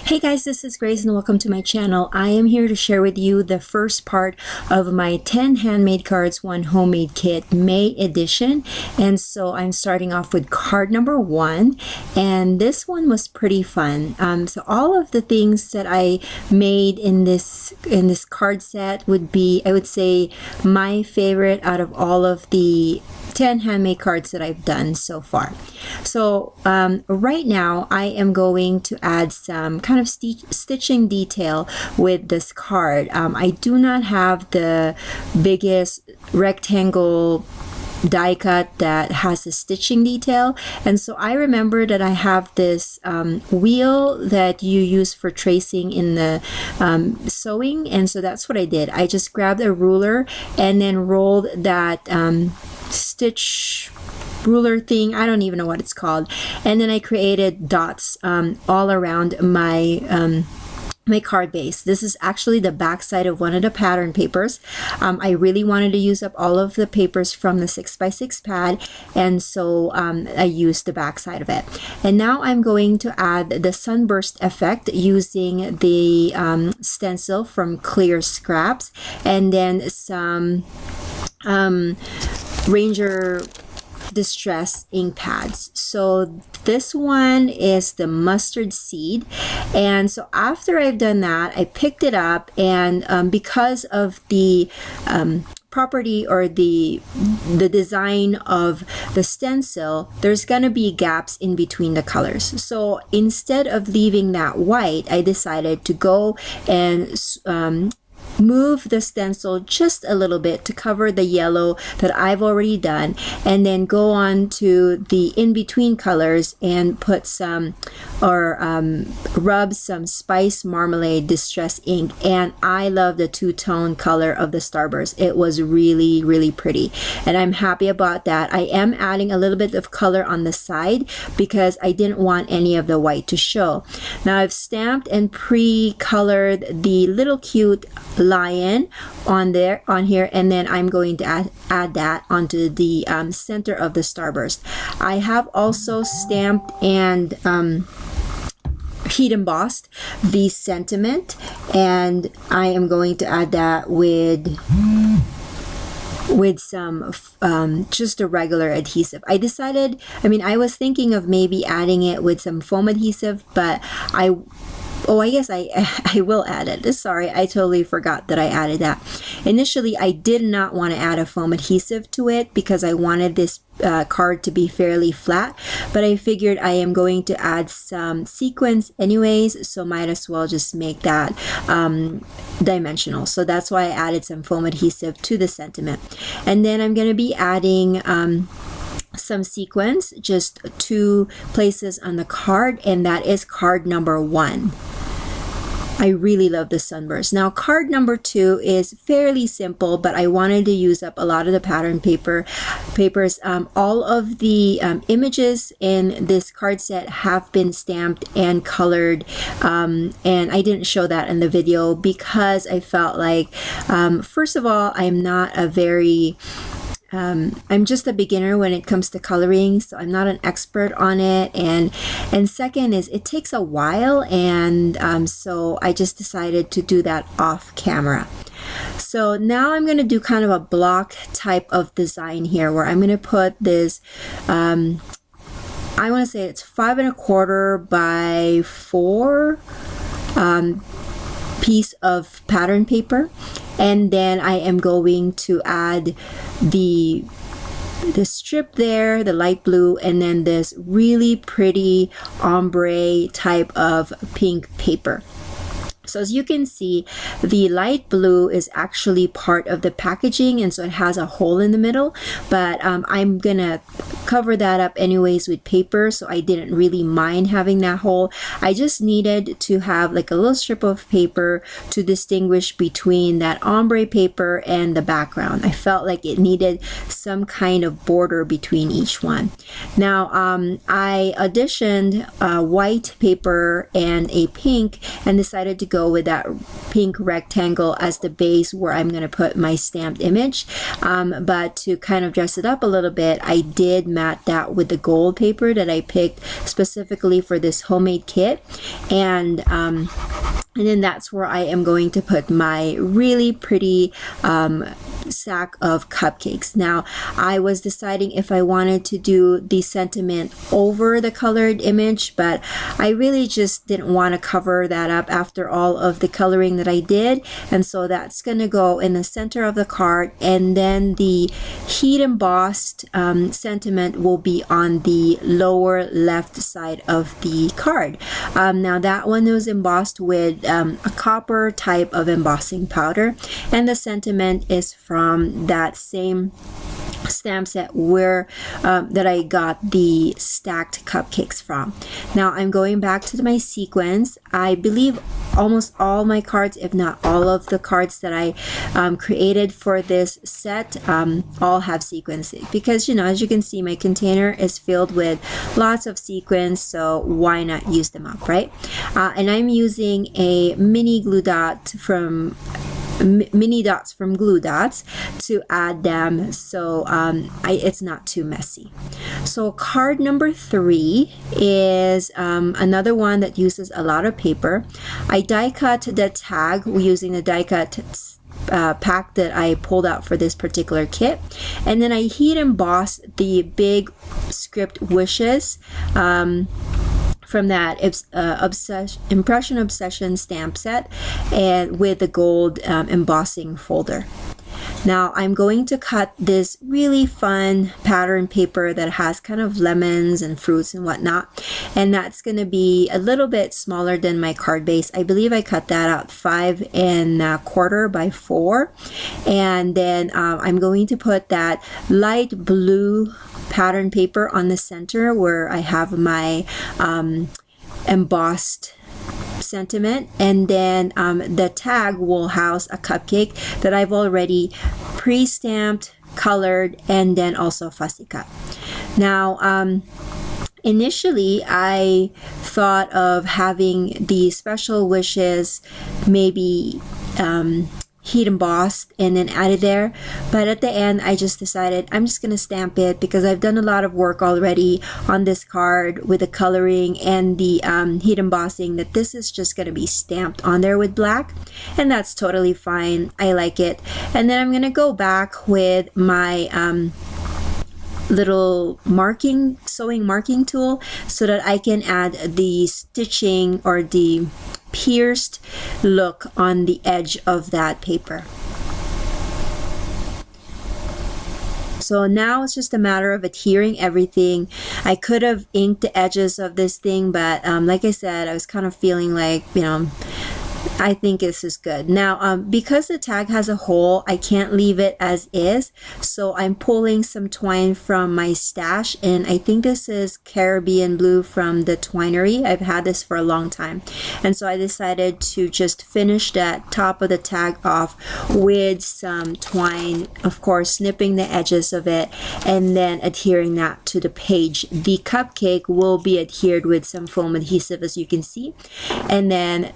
Hey guys, this is Grace and welcome to my channel. I am here to share with you the first part of my 10 handmade cards, 1 homemade kit, May edition. And so I'm starting off with card number 1, and this one was pretty fun. So all of the things that I made in this card set would be, I would say, my favorite out of all of the 10 handmade cards that I've done so far. So right now I am going to add some kind of stitching detail with this card. I do not have the biggest rectangle die cut that has a stitching detail, and so I remember that I have this wheel that you use for tracing in the sewing, and so that's what I did. I just grabbed a ruler and then rolled that stitch ruler thing, I don't even know what it's called, and then I created dots all around my my card base. This is actually the back side of one of the pattern papers. I really wanted to use up all of the papers from the 6x6 pad, and so I used the back side of it. And now I'm going to add the sunburst effect using the stencil from Clear Scraps, and then some Ranger Distress ink pads. So this one is the mustard seed, and so after I've done that, I picked it up, and because of the property or the design of the stencil, there's gonna be gaps in between the colors. So instead of leaving that white, I decided to go and move the stencil just a little bit to cover the yellow that I've already done, and then go on to the in-between colors and put some rub some Spice Marmalade Distress ink. And I love the two-tone color of the starburst. It was really pretty, and I'm happy about that. I am adding a little bit of color on the side because I didn't want any of the white to show. Now I've stamped and pre-colored the little cute lion on here, and then I'm going to add that onto the center of the starburst. I have also stamped and heat embossed the sentiment, and I am going to add that with some just a regular adhesive. I decided, I was thinking of maybe adding it with some foam adhesive, but I guess I will add it. Sorry, I totally forgot that I added that. Initially, I did not want to add a foam adhesive to it because I wanted this card to be fairly flat, but I figured I am going to add some sequins anyways, so might as well just make that dimensional. So that's why I added some foam adhesive to the sentiment. And then I'm going to be adding some sequins, just 2 places on the card, and that is card number 1. I really love the sunburst. Now card number 2 is fairly simple, but I wanted to use up a lot of the pattern papers. All of the images in this card set have been stamped and colored, and I didn't show that in the video because I felt like first of all, I'm not a very I'm just a beginner when it comes to coloring, so I'm not an expert on it, and second is it takes a while, and so I just decided to do that off camera. So now I'm going to do kind of a block type of design here, where I'm going to put this I want to say it's 5 1/4 by 4 piece of pattern paper, and then I am going to add the strip there, the light blue, and then this really pretty ombre type of pink paper. So as you can see, the light blue is actually part of the packaging, and so it has a hole in the middle, but I'm gonna cover that up anyways with paper, so I didn't really mind having that hole. I just needed to have like a little strip of paper to distinguish between that ombre paper and the background. I felt like it needed some kind of border between each one. Now I auditioned a white paper and a pink, and decided to go with that pink rectangle as the base where I'm going to put my stamped image, but to kind of dress it up a little bit, I did mat that with the gold paper that I picked specifically for this homemade kit. And then that's where I am going to put my really pretty sack of cupcakes. Now, I was deciding if I wanted to do the sentiment over the colored image, but I really just didn't want to cover that up after all of the coloring that I did. And so that's going to go in the center of the card, and then the heat embossed sentiment will be on the lower left side of the card. Now that one was embossed with a copper type of embossing powder, and the sentiment is from that same stamp set where that I got the stacked cupcakes from. Now I'm going back to my sequence. I believe almost all my cards, if not all of the cards that I created for this set, all have sequins, because, you know, as you can see, my container is filled with lots of sequins, so why not use them up, right? And I'm using a mini dots from Glue Dots to add them, so it's not too messy. So card number 3 is another one that uses a lot of paper. I die cut the tag using the die cut pack that I pulled out for this particular kit, and then I heat embossed the big script wishes from that Impression Obsession stamp set, and with the gold embossing folder. Now I'm going to cut this really fun pattern paper that has kind of lemons and fruits and whatnot, and that's going to be a little bit smaller than my card base. I believe I cut that out 5 1/4 by 4, and then I'm going to put that light blue pattern paper on the center where I have my embossed sentiment, and then the tag will house a cupcake that I've already pre-stamped, colored, and then also fussy cut. Now initially I thought of having the special wishes maybe heat embossed and then added there, but at the end I just decided I'm just gonna stamp it, because I've done a lot of work already on this card with the coloring and the heat embossing, that this is just gonna be stamped on there with black, and that's totally fine. I like it. And then I'm gonna go back with my little sewing marking tool so that I can add the stitching or the pierced look on the edge of that paper. So now it's just a matter of adhering everything. I could have inked the edges of this thing, but like I said, I was kind of feeling like, you know, I think this is good. Now, because the tag has a hole, I can't leave it as is, so I'm pulling some twine from my stash, and I think this is Caribbean blue from the Twinery. I've had this for a long time, and so I decided to just finish that top of the tag off with some twine, of course snipping the edges of it and then adhering that to the page. The cupcake will be adhered with some foam adhesive, as you can see, and then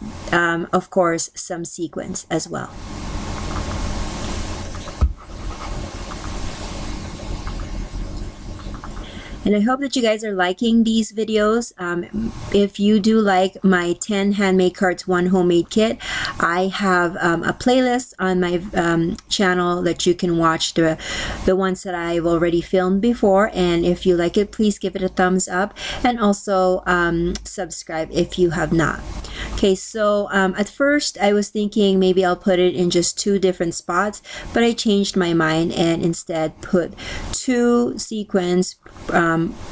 of course some sequins as well. And I hope that you guys are liking these videos. If you do like my 10 handmade cards, 1 homemade kit, I have a playlist on my channel that you can watch the ones that I've already filmed before. And if you like it, please give it a thumbs up, and also subscribe if you have not. Okay, so at first I was thinking maybe I'll put it in just 2 different spots, but I changed my mind and instead put 2 sequins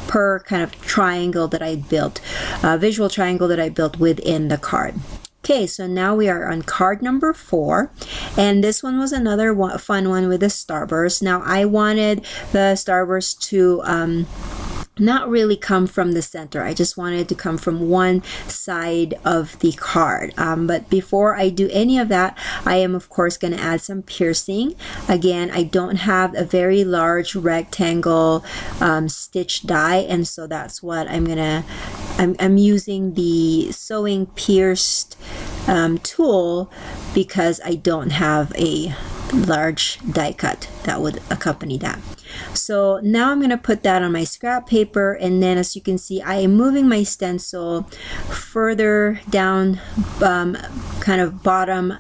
per kind of triangle that I built, visual triangle that I built within the card. Okay, so now we are on card number 4, and this one was another fun one with the starburst. Now I wanted the starburst to not really come from the center. I just wanted to come from one side of the card. But before I do any of that, I am of course going to add some piercing. Again, I don't have a very large rectangle stitch die, and so that's what I'm using the sewing pierced tool, because I don't have a large die cut that would accompany that. So now I'm going to put that on my scrap paper, and then as you can see, I am moving my stencil further down, kind of bottom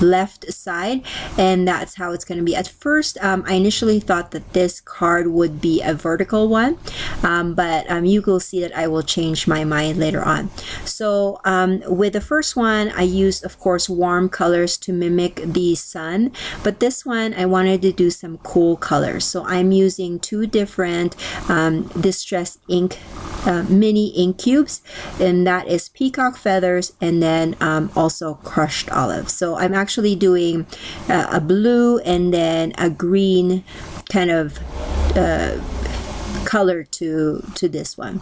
left side, and that's how it's going to be. At first, I initially thought that this card would be a vertical one, but you will see that I will change my mind later on. So with the first one, I used, of course, warm colors to mimic the sun, but this one I wanted to do some cool colors. So I'm using two different Distress ink mini ink cubes, and that is peacock feathers and then also crushed olive. So I'm actually doing a blue and then a green kind of color to this one.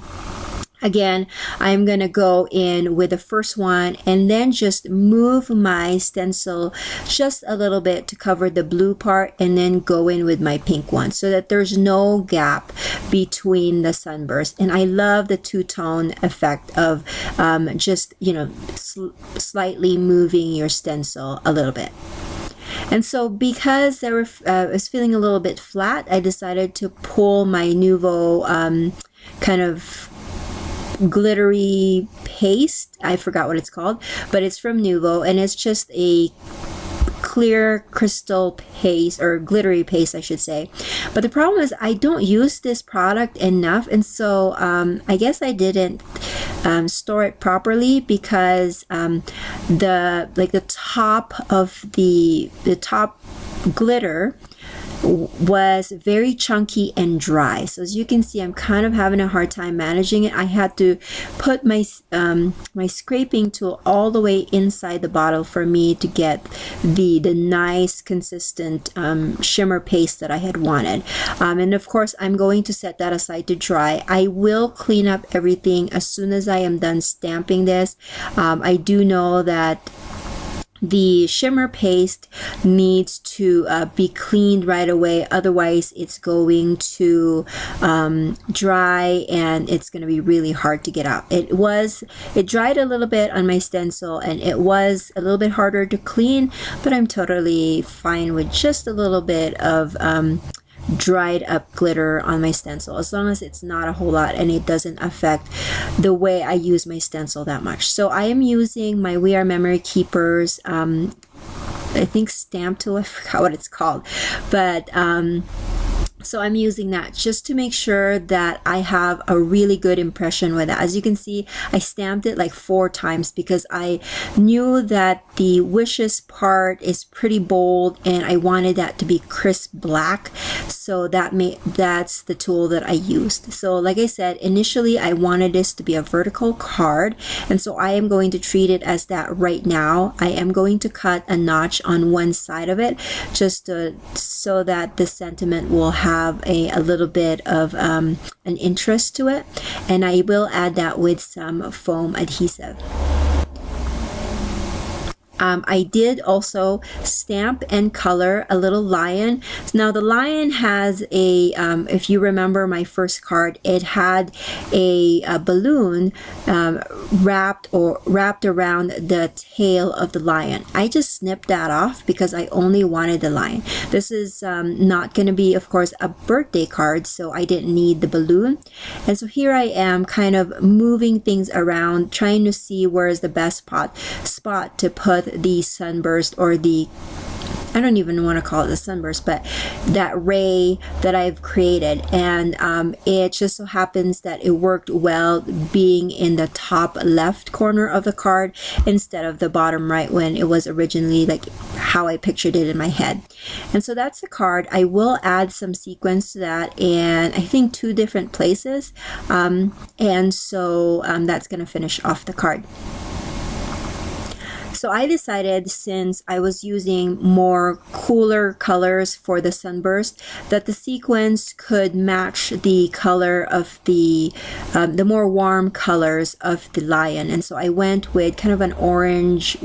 Again, I'm going to go in with the first one and then just move my stencil just a little bit to cover the blue part, and then go in with my pink one so that there's no gap between the sunburst. And I love the two-tone effect of just, you know, slightly moving your stencil a little bit. And so because I was feeling a little bit flat, I decided to pull my Nuvo kind of glittery paste. I forgot what it's called, but it's from Nuvo, and it's just a clear crystal paste, or glittery paste I should say. But the problem is I don't use this product enough, and so I guess I didn't store it properly, because the top of the top glitter was very chunky and dry. So as you can see, I'm kind of having a hard time managing it. I had to put my my scraping tool all the way inside the bottle for me to get the nice consistent shimmer paste that I had wanted. And of course, I'm going to set that aside to dry. I will clean up everything as soon as I am done stamping this. I do know that the shimmer paste needs to be cleaned right away, otherwise it's going to dry and it's going to be really hard to get out. It dried a little bit on my stencil and it was a little bit harder to clean, but I'm totally fine with just a little bit of dried up glitter on my stencil, as long as it's not a whole lot and it doesn't affect the way I use my stencil that much. So I am using my We Are Memory Keepers I think stamp tool, I forgot what it's called, but so I'm using that just to make sure that I have a really good impression with it. As you can see, I stamped it like 4 times because I knew that the wishes part is pretty bold and I wanted that to be crisp black. So that's the tool that I used. So like I said, initially I wanted this to be a vertical card, and so I am going to treat it as that right now. I am going to cut a notch on one side of it just so that the sentiment will have a little bit of an interest to it, and I will add that with some foam adhesive. I did also stamp and color a little lion. Now the lion has a, if you remember my first card, it had a balloon wrapped around the tail of the lion. I just snipped that off because I only wanted the lion. This is not going to be, of course, a birthday card, so I didn't need the balloon. And so here I am kind of moving things around, trying to see where is the best spot to put the sunburst, or the, I don't even want to call it the sunburst, but that ray that I've created. And it just so happens that it worked well being in the top left corner of the card instead of the bottom right when it was originally like how I pictured it in my head. And so that's the card. I will add some sequins to that, and I think 2 different places. And so that's going to finish off the card. So I decided, since I was using more cooler colors for the sunburst, that the sequins could match the color of the more warm colors of the lion. And so I went with kind of an orange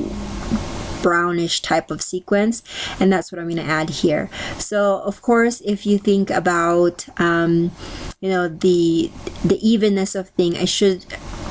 brownish type of sequence, and that's what I'm going to add here. So of course, if you think about you know, the evenness of thing, I should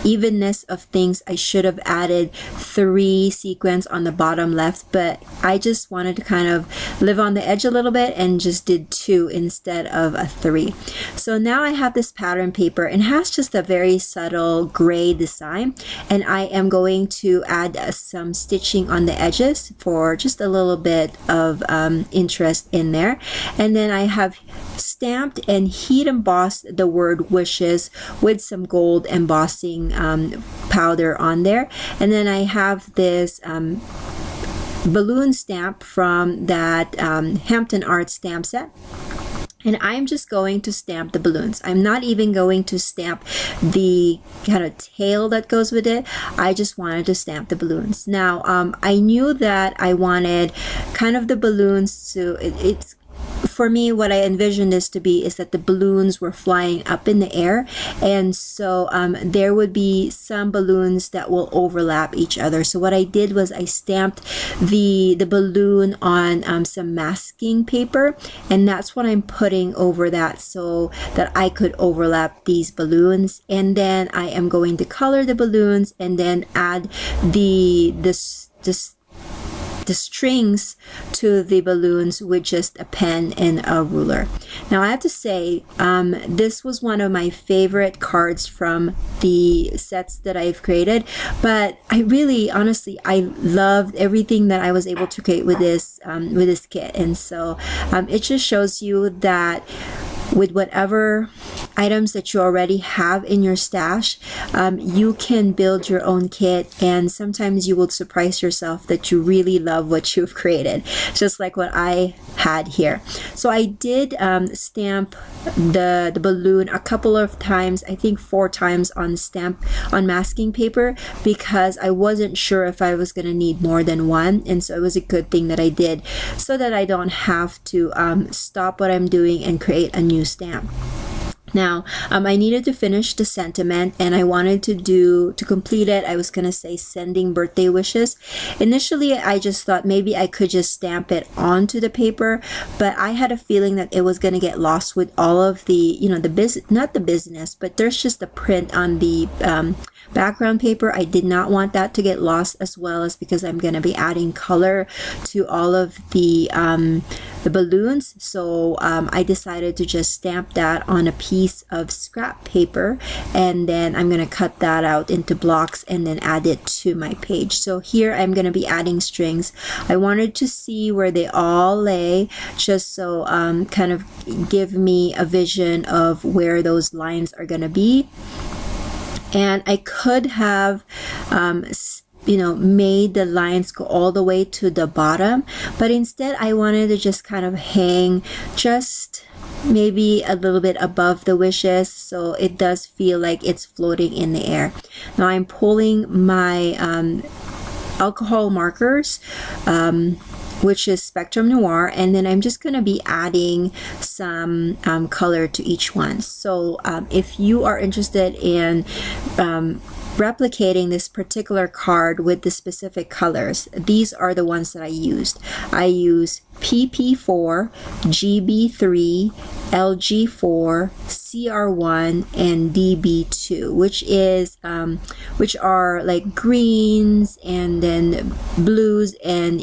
evenness of things, I should have added 3 sequins on the bottom left, but I just wanted to kind of live on the edge a little bit and just did 2 instead of a 3. So now I have this pattern paper and it has just a very subtle gray design, and I am going to add some stitching on the edges for just a little bit of interest in there. And then I have stamped and heat embossed the word wishes with some gold embossing powder on there. And then I have this balloon stamp from that Hampton Art stamp set. And I'm just going to stamp the balloons. I'm not even going to stamp the kind of tail that goes with it. I just wanted to stamp the balloons. Now, I knew that I wanted kind of the balloons to, it's for me, what I envisioned this to be is that the balloons were flying up in the air, and so there would be some balloons that will overlap each other. So what I did was I stamped the balloon on some masking paper, and that's what I'm putting over that so that I could overlap these balloons. And then I am going to color the balloons and then add the strings to the balloons with just a pen and a ruler. Now I have to say, this was one of my favorite cards from the sets that I've created, but I really, honestly, I loved everything that I was able to create with this kit. And so it just shows you that with whatever items that you already have in your stash, you can build your own kit, and sometimes you will surprise yourself that you really love what you've created, just like what I had here. So I did stamp the balloon a couple of times, I think 4 times on masking paper, because I wasn't sure if I was going to need more than one, and so it was a good thing that I did so that I don't have to stop what I'm doing and create a new stamp. Now, I needed to finish the sentiment, and I wanted to complete it. I was going to say sending birthday wishes. Initially, I just thought maybe I could just stamp it onto the paper, but I had a feeling that it was going to get lost with all of the, not the business, but there's just a print on the background paper. I did not want that to get lost, as well as because I'm going to be adding color to all of the balloons. So I decided to just stamp that on a piece of scrap paper, and then I'm going to cut that out into blocks and then add it to my page. So here I'm going to be adding strings. I wanted to see where they all lay, just so kind of give me a vision of where those lines are going to be. And I could have made the lines go all the way to the bottom, but instead I wanted to just kind of hang just maybe a little bit above the wishes, so it does feel like it's floating in the air. Now I'm pulling my alcohol markers, which is Spectrum Noir, and then I'm just going to be adding some color to each one. So if you are interested in replicating this particular card with the specific colors, these are the ones that I used. I use PP4, GB3, LG4, CR1, and DB2, which are like greens and then blues and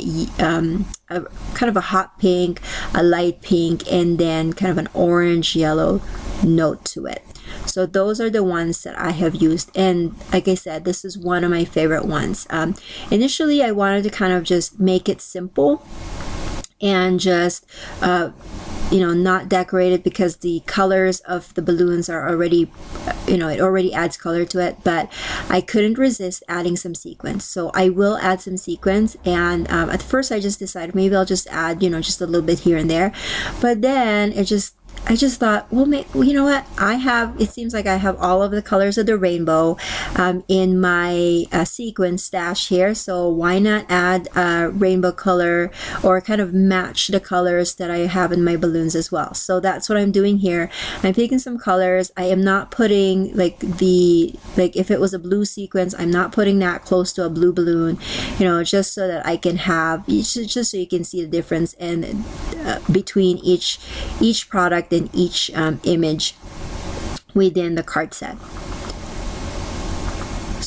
kind of a hot pink, a light pink, and then kind of an orange yellow note to it. So those are the ones that I have used, and like I said, this is one of my favorite ones. Initially I wanted to kind of just make it simple and just not decorate it, because the colors of the balloons are already, it already adds color to it, but I couldn't resist adding some sequins. So I will add some sequins, and at first I just decided maybe I'll just add, just a little bit here and there, but then I just thought, well, you know what? It seems like I have all of the colors of the rainbow in my sequin stash here. So why not add a rainbow color, or kind of match the colors that I have in my balloons as well? So that's what I'm doing here. I'm picking some colors. I am not putting like if it was a blue sequence, I'm not putting that close to a blue balloon, just so that I can have, just so you can see the difference in between each product and each image within the card set.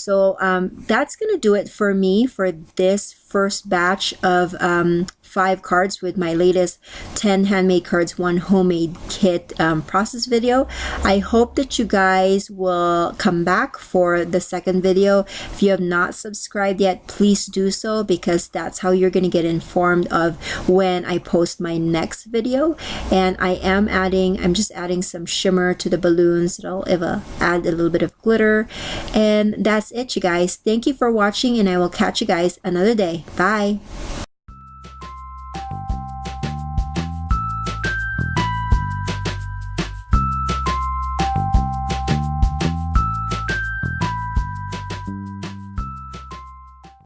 So that's gonna do it for me for this first batch of 5 cards with my latest 10 handmade cards, 1 homemade kit process video. I hope that you guys will come back for the second video. If you have not subscribed yet, please do so, because that's how you're going to get informed of when I post my next video. And I'm just adding some shimmer to the balloons. It'll add a little bit of glitter. And that's it, you guys. Thank you for watching, and I will catch you guys another day. Bye.